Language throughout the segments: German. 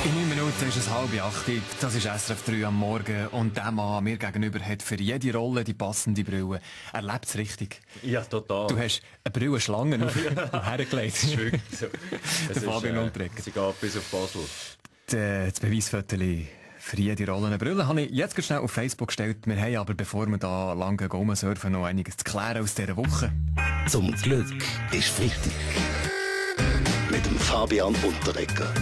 In 9 Minuten ist es 7:30. Das ist SRF 3 am Morgen. Und der Mann mir gegenüber hat für jede Rolle die passende Brille. Er lebt es richtig. Ja, total. Du hast eine Brillenschlange hergelegt. Das ist wirklich so. Der Fabian Unterreger. Sie geht bis auf Basel. Das Beweisfoto für jede Rolle eine Brille habe ich jetzt schnell auf Facebook gestellt. Wir haben aber, bevor wir da lange rumsurfen, noch einiges zu klären aus dieser Woche. Zum Glück ist Freitag. Mit dem Fabian Unterreger.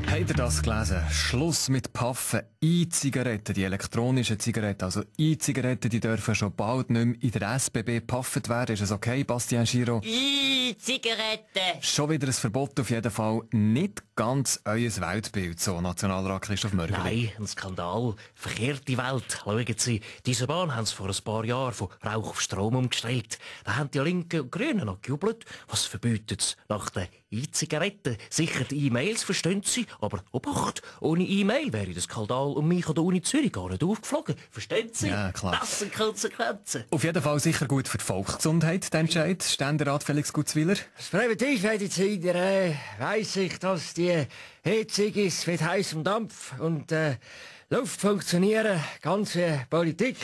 Habt ihr das gelesen? Schluss mit Puffen. E-Zigaretten, die elektronischen Zigaretten, also E-Zigaretten, die dürfen schon bald nicht mehr in der SBB gepufft werden. Ist es okay, Bastian Giro? E-Zigaretten! Schon wieder ein Verbot auf jeden Fall. Nicht ganz euer Weltbild, so Nationalrat Christoph Mörgeli. Nein, ein Skandal. Verkehrte Welt. Schauen Sie, diese Bahn haben sie vor ein paar Jahren von Rauch auf Strom umgestellt. Da haben die Linken und Grünen noch gejubelt. Was verbietet es nach den E-Zigaretten? Sicher die E-Mails, verstehen Sie? Aber Obacht, ohne E-Mail wäre das Skandal um mich an der Uni Zürich gar nicht aufgeflogen. Verstehen Sie? Ja, klar. Das sind Konsequenzen. Auf jeden Fall sicher gut für die Volksgesundheit, der Entscheid. Ständerat Felix Gutzwiller. Als Präventivmediziner weiss ich, dass die E-Zigis mit heißem Dampf und Luft funktionieren, ganz wie Politik.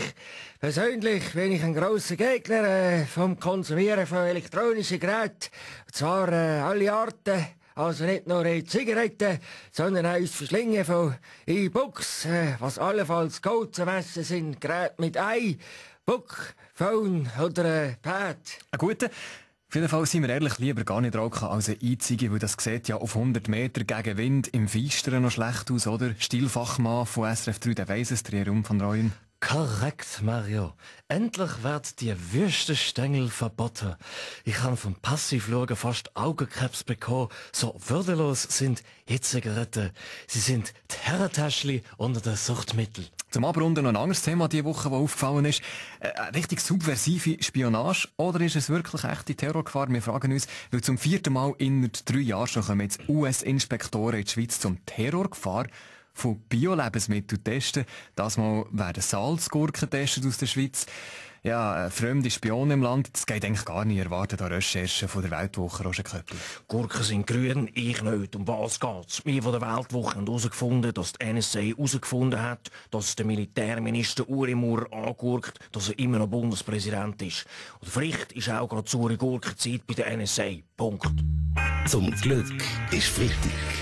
Persönlich bin ich ein grosser Gegner vom Konsumieren von elektronischen Geräten. Und zwar alle Arten. Also nicht nur E-Zigaretten, sondern auch das Verschlingen von E-Books, was allenfalls Gold zu messen sind, Geräte mit Ei, Book, Phone oder Pad. Ein guter. Auf jeden Fall sind wir ehrlich lieber gar nicht rauchen als ein Einzige, weil das sieht ja auf 100 Meter gegen Wind im Feisteren noch schlecht aus, oder? Stilfachmann von SRF 3, der weiss es, Trier von Reuen. Korrekt, Mario. Endlich wird die Würstenstängel verboten. Ich habe vom Passivschauen fast Augenkrebs bekommen. So würdelos sind E-Zigaretten. Sie sind die Herrentäschchen unter den Suchtmitteln. Zum Abrunden noch ein anderes Thema diese Woche, das aufgefallen ist. Richtig subversive Spionage? Oder ist es wirklich echte Terrorgefahr? Wir fragen uns, weil zum 4. Mal innerhalb 3 Jahren schon kommen jetzt US-Inspektoren in die Schweiz zum Terrorgefahr von Bio-Lebensmitteln testen. Das Mal werden Salzgurken getestet aus der Schweiz. Ja, fremde Spione im Land, das geht eigentlich gar nicht erwartet an Recherchen von der Weltwoche, Roger Köppel. Gurken sind grün, ich nicht. Um was geht's? Wir von der Weltwoche haben herausgefunden, dass die NSA herausgefunden hat, dass der Militärminister Uri Maurer angurkt, dass er immer noch Bundespräsident ist. Und vielleicht ist auch gerade Uri Gurkenzeit bei der NSA. Punkt. Zum Glück ist Freitag.